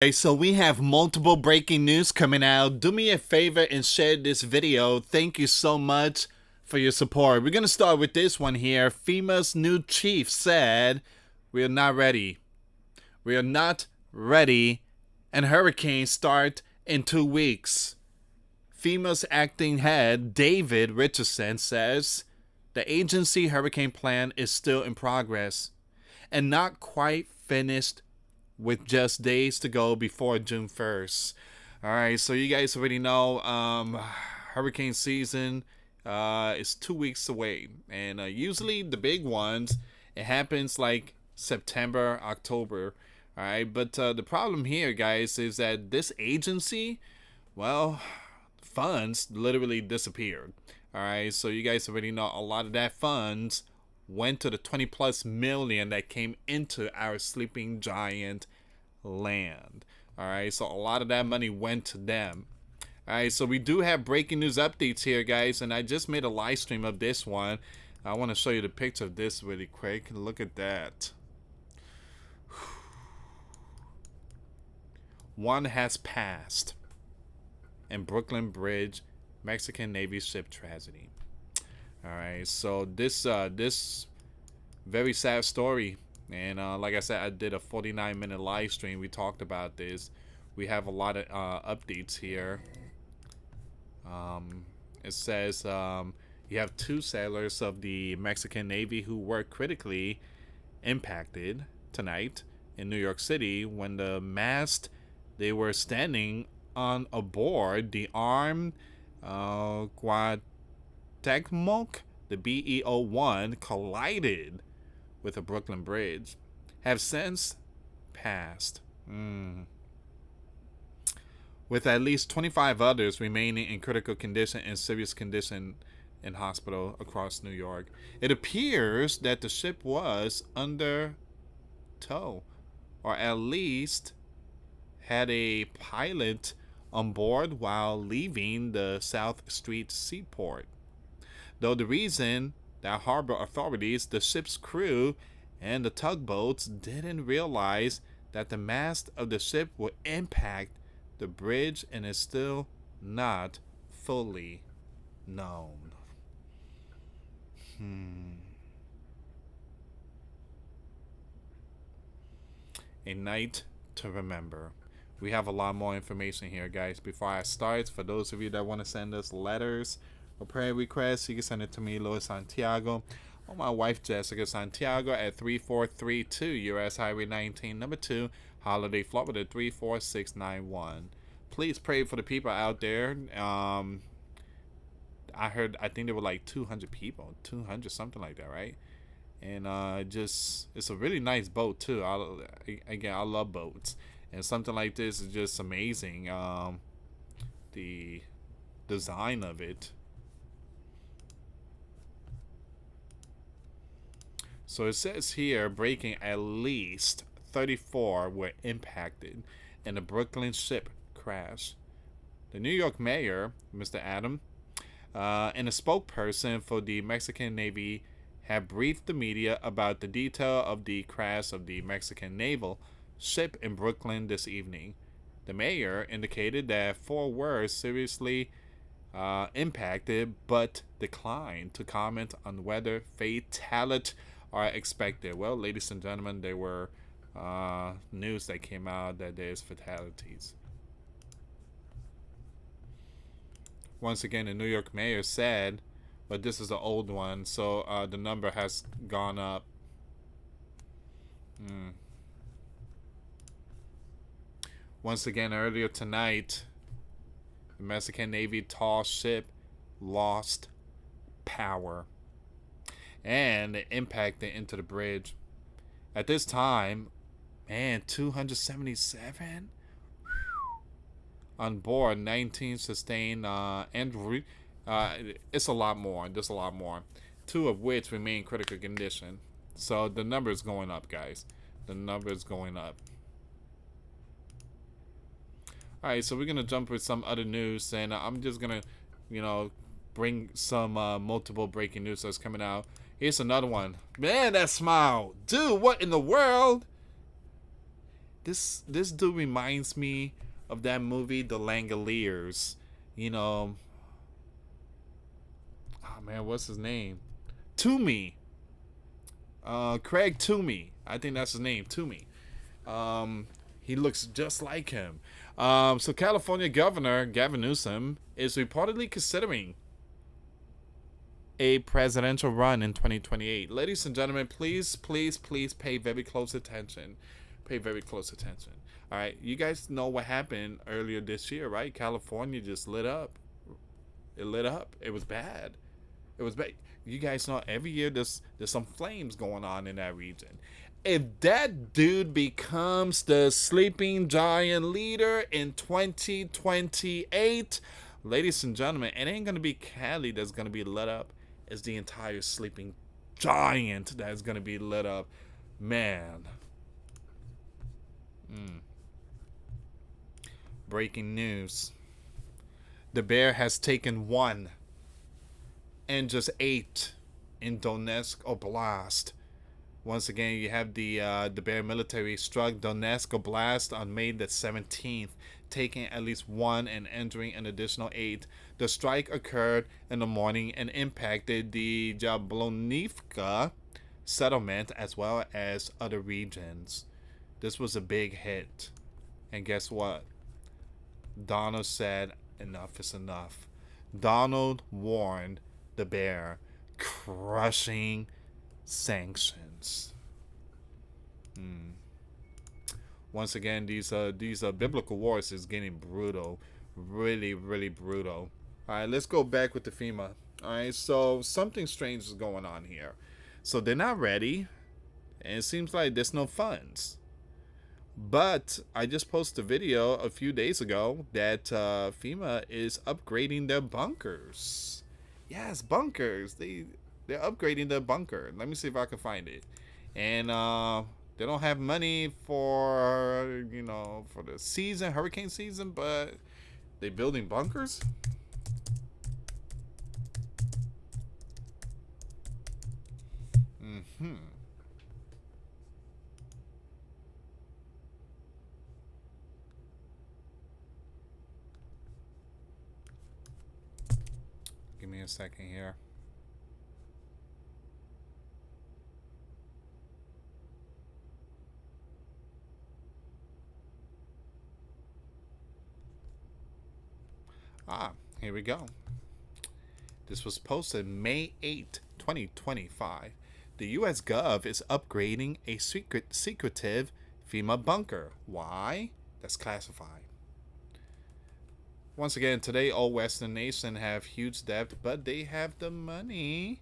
Okay, so we have multiple breaking news coming out. Do me a favor and share this video. Thank you so much for your support. We're going to start with this one here. FEMA's new chief said, "We are not ready. We are not ready, and hurricanes start in 2 weeks." FEMA's acting head, David Richardson, says the agency hurricane plan is still in progress and not quite finished with just days to go before June 1st. All right, so you guys already know hurricane season is 2 weeks away. And usually the big ones, it happens like September, October. All right, but the problem here, guys, is that this agency, well, funds literally disappeared. All right, so you guys already know a lot of that funds went to the 20 plus million that came into our sleeping giant land. All right, so a lot of that money went to them. All right, so we do have breaking news updates here, guys, and I just made a live stream of this one. I want to show you the picture of this really quick. Look at that. One has passed in Brooklyn Bridge, Mexican Navy ship tragedy. All right, so this very sad story, and like I said, I did a 49-minute live stream. We talked about this. We have a lot of updates here. It says you have 2 sailors of the Mexican Navy who were critically impacted tonight in New York City when the mast they were standing on aboard the armed Guatemala, the BEO-1, collided with a Brooklyn bridge, have since passed. With at least 25 others remaining in critical condition and serious condition in hospital across New York. It appears that the ship was under tow, or at least had a pilot on board while leaving the South Street seaport. Though the reason that harbor authorities, the ship's crew, and the tugboats didn't realize that the mast of the ship would impact the bridge and is still not fully known. A night to remember. We have a lot more information here, guys. Before I start, for those of you that want to send us letters or prayer requests, you can send it to me, US Santiago, or my wife, Jessica Santiago, at 3432 US Highway 19, number 2, Holiday, Florida, 34691. Please pray for the people out there. I think there were like 200 people, 200, something like that, right? And it's a really nice boat, too. I love boats. And something like this is just amazing. The design of it. So it says here, breaking at least 34 were impacted in the Brooklyn ship crash. The New York mayor, Mr. Adam, and a spokesperson for the Mexican Navy have briefed the media about the detail of the crash of the Mexican naval ship in Brooklyn this evening. The mayor indicated that 4 were seriously impacted, but declined to comment on whether fatalities are expected. Well, ladies and gentlemen, there were news that came out that there's fatalities. Once again, the New York mayor said, but this is the old one, so the number has gone up. Once again, earlier tonight, the Mexican Navy tall ship lost power and it impacted into the bridge. At this time, man, 277 on board, 19 sustained, and it's a lot more. There's a lot more. 2 of which remain in critical condition. So the number is going up, guys. The number is going up. Alright, so we're going to jump with some other news, and I'm just going to, bring some multiple breaking news that's coming out. Here's another one. Man, that smile. Dude, what in the world? this dude reminds me of that movie, The Langoliers. You know, oh man, what's his name? Toomey. Craig Toomey. I think that's his name, Toomey. He looks just like him. So California Governor Gavin Newsom is reportedly considering a presidential run in 2028. Ladies and gentlemen, please, please, please pay very close attention. Pay very close attention. All right, you guys know what happened earlier this year, right? California just lit up. It lit up. It was bad. It was bad. You guys know every year there's some flames going on in that region. If that dude becomes the sleeping giant leader in 2028, ladies and gentlemen, it ain't gonna be Cali that's gonna be lit up. It's the entire sleeping giant that's gonna be lit up. Man. Breaking news. The bear has taken 1 and just 8 in Donetsk Oblast. Once again, you have the Bear military struck Donetsk Oblast on May the 17th, taking at least 1 and entering an additional 8. The strike occurred in the morning and impacted the Jablonivka settlement as well as other regions. This was a big hit. And guess what? Donald said enough is enough. Donald warned the bear, crushing sanctions. Once again, these biblical wars is getting brutal, really, really brutal. All right, let's go back with the FEMA. All right, so something strange is going on here. So they're not ready, and it seems like there's no funds. But I just posted a video a few days ago that FEMA is upgrading their bunkers. Yes, bunkers. They're upgrading their bunker. Let me see if I can find it. And they don't have money for for the season, hurricane season, but they building bunkers. Give me a second here. Here we go. This was posted May 8, 2025. The US Gov is upgrading a secretive FEMA bunker. Why? That's classified. Once again, today all Western nations have huge debt, but they have the money.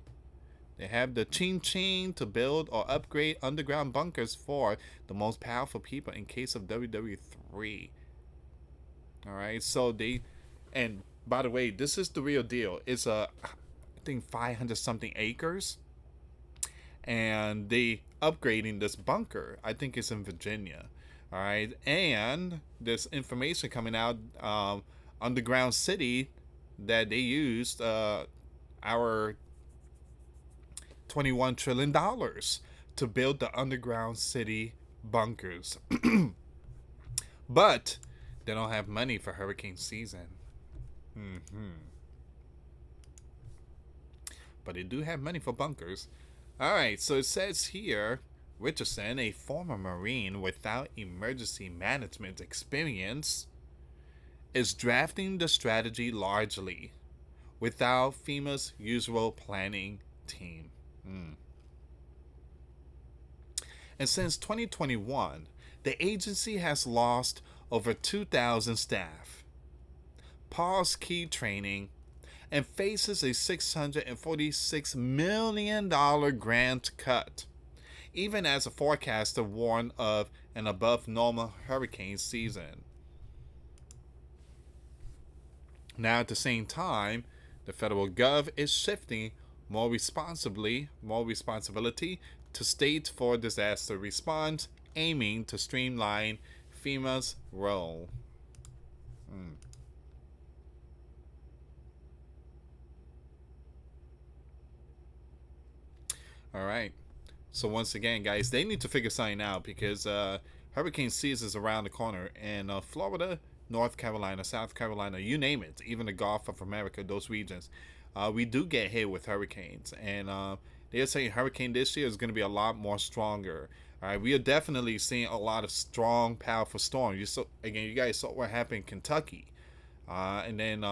They have the ching to build or upgrade underground bunkers for the most powerful people in case of WW3. Alright, so and by the way, this is the real deal. It's I think 500 something acres. And they upgrading this bunker. I think it's in Virginia. Alright, and there's information coming out underground city that they used our $21 trillion to build the underground city bunkers. But they don't have money for hurricane season. But they do have money for bunkers. Alright, so it says here, Richardson, a former Marine without emergency management experience, is drafting the strategy largely without FEMA's usual planning team. And since 2021, the agency has lost over 2,000 staff, paused key training, and faces a $646 million grant cut, even as a forecaster warned of an above normal hurricane season. Now, at the same time, the federal gov is shifting more responsibility to states for disaster response, aiming to streamline FEMA's role. All right. So once again, guys, they need to figure something out because Hurricane season is around the corner, and Florida, North Carolina, South Carolina, you name it, even the Gulf of America, those regions, we do get hit with hurricanes, and they're saying hurricane this year is going to be a lot more stronger. All right, we are definitely seeing a lot of strong, powerful storms. You guys saw what happened in Kentucky, and then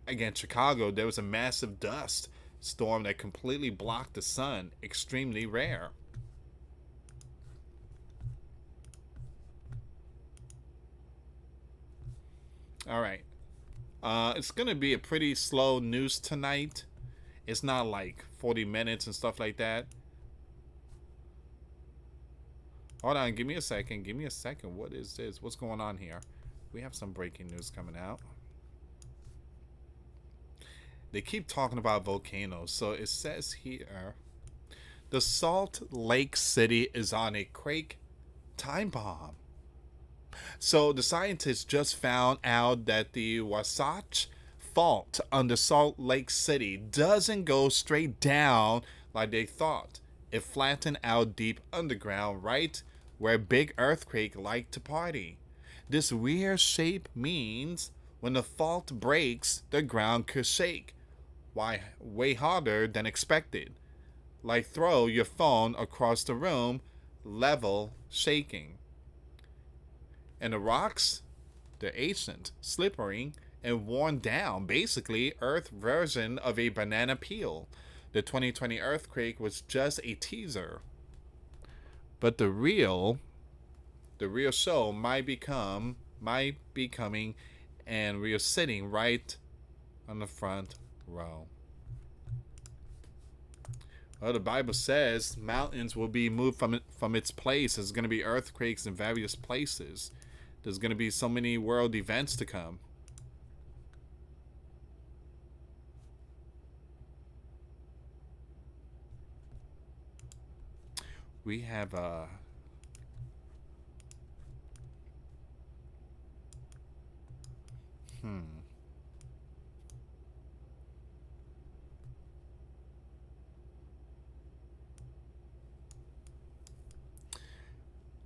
again Chicago. There was a massive dust storm that completely blocked the sun. Extremely rare. All right. It's gonna be a pretty slow news tonight. It's not like 40 minutes and stuff like that. Hold on, give me a second. Give me a second. What is this? What's going on here? We have some breaking news coming out. They keep talking about volcanoes. So it says here the Salt Lake City is on a quake time bomb. So the scientists just found out that the Wasatch Fault under Salt Lake City doesn't go straight down like they thought. It flattened out deep underground, right where big earthquake like to party. This weird shape means when the fault breaks, the ground could shake. Why, way harder than expected. Like throw your phone across the room, level shaking. And the rocks, they're ancient, slippery, and worn down. Basically, Earth version of a banana peel. The 2020 earthquake was just a teaser. But the real show might be coming, and we are sitting right on the front row. Well, the Bible says mountains will be moved from its place. There's going to be earthquakes in various places. There's going to be so many world events to come. We have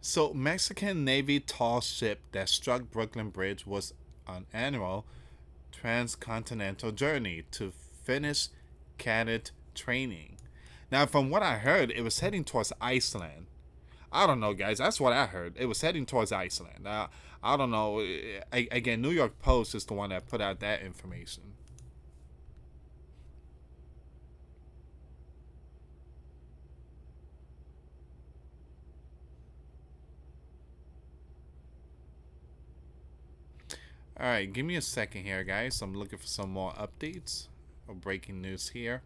So Mexican Navy tall ship that struck Brooklyn Bridge was an annual transcontinental journey to finish cadet training. Now, from what I heard, it was heading towards Iceland. I don't know, guys. That's what I heard. It was heading towards Iceland. I don't know. Again, New York Post is the one that put out that information. All right, give me a second here, guys. I'm looking for some more updates or breaking news here.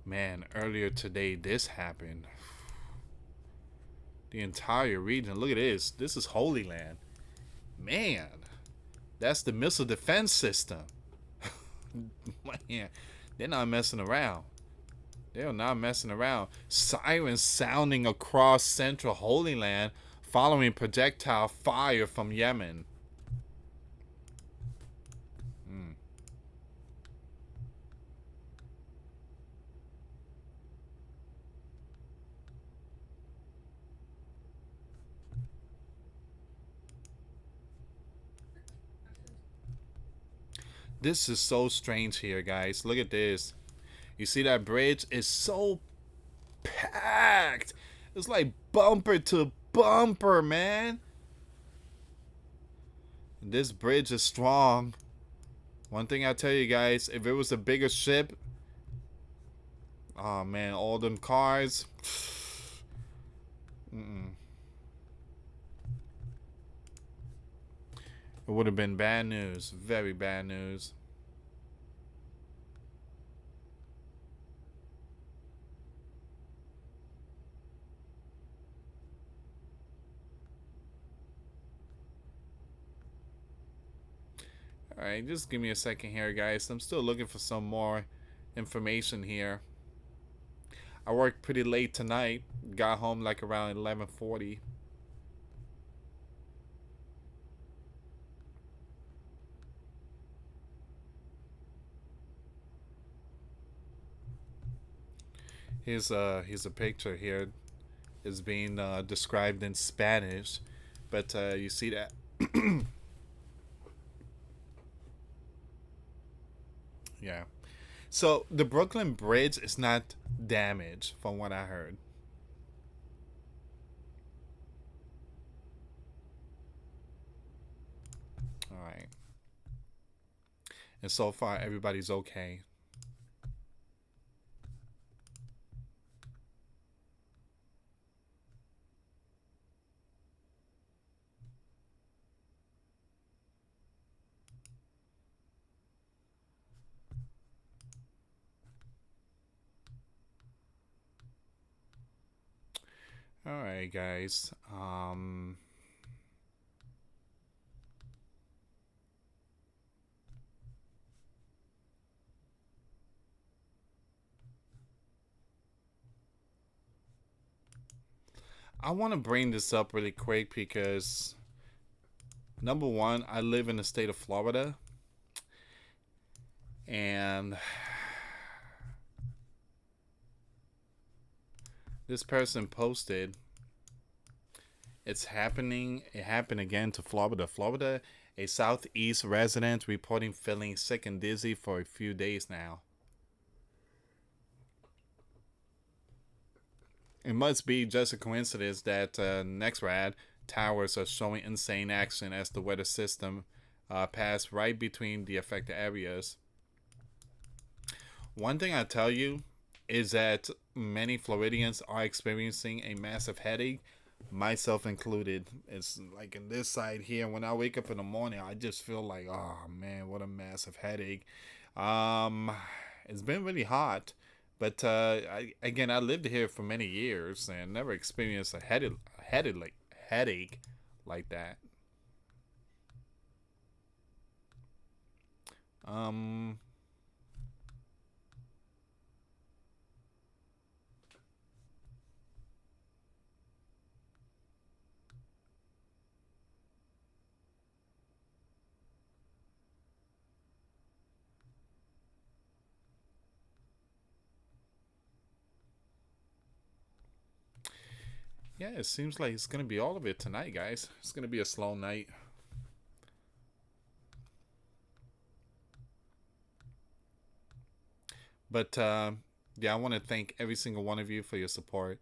Man, earlier today, this happened. The entire region. Look at this. This is Holy Land. Man, that's the missile defense system. Man, they're not messing around. They're not messing around. Sirens sounding across central Holy Land following projectile fire from Yemen. This is so strange here, guys. Look at this. You see that bridge is so packed. It's like bumper to bumper, man. This bridge is strong. One thing I tell you guys, if it was a bigger ship, oh man, all them cars. It would have been bad news. Very bad news. Alright, just give me a second here, guys. I'm still looking for some more information here. I worked pretty late tonight. Got home like around 11:40. Here's a picture here. Is being described in Spanish, but you see that. Yeah. So the Brooklyn Bridge is not damaged, from what I heard. All right. And so far, everybody's okay. All right, guys. I want to bring this up really quick because number one, I live in the state of Florida, and this person posted, it's happening. It happened again to Florida. Florida, a southeast resident reporting feeling sick and dizzy for a few days now. It must be just a coincidence that NextRad towers are showing insane action as the weather system passed right between the affected areas. One thing I tell you is that many Floridians are experiencing a massive headache, myself included. It's like in this side here, when I wake up in the morning, I just feel like, oh man, what a massive headache. Um, it's been really hot, but again, I lived here for many years and never experienced a headache like that. Um, yeah, it seems like it's gonna be all of it tonight, guys. It's gonna be a slow night. But yeah, I want to thank every single one of you for your support.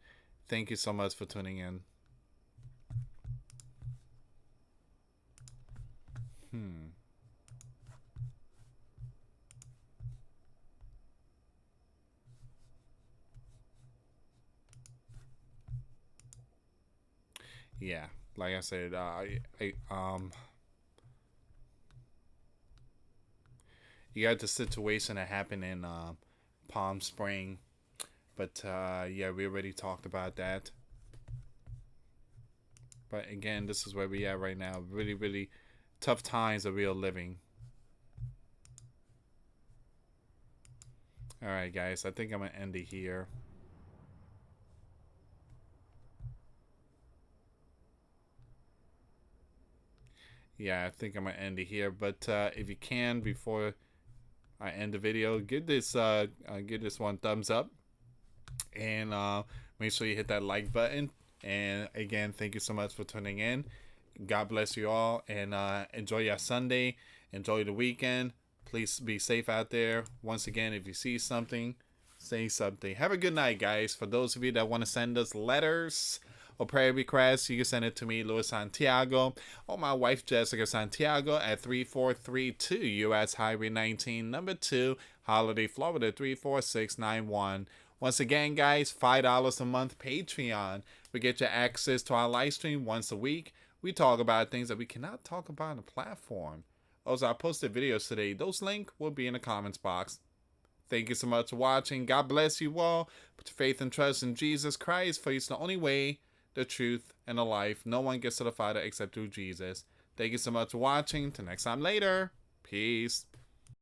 Thank you so much for tuning in. Hmm. Yeah, like I said, you got the situation that happened in Palm Spring, but yeah, we already talked about that. But again, this is where we are right now. Really, really tough times that we are living. All right, guys, I think I'm gonna end it here. Yeah, I think I'm gonna end it here. But if you can, before I end the video, give this one thumbs up, and make sure you hit that like button. And again, thank you so much for tuning in. God bless you all, and enjoy your Sunday. Enjoy the weekend. Please be safe out there. Once again, if you see something, say something. Have a good night, guys. For those of you that want to send us letters or prayer requests, you can send it to me, Luis Santiago, or my wife, Jessica Santiago, at 3432 US Highway 19, number 2, Holiday, Florida 34691. Once again, guys, $5 a month Patreon. We get you access to our live stream once a week. We talk about things that we cannot talk about on the platform. Also, I posted videos today. Those links will be in the comments box. Thank you so much for watching. God bless you all. Put your faith and trust in Jesus Christ, for He's the only way, the truth, and the life. No one gets to the Father except through Jesus. Thank you so much for watching. Till next time later. Peace.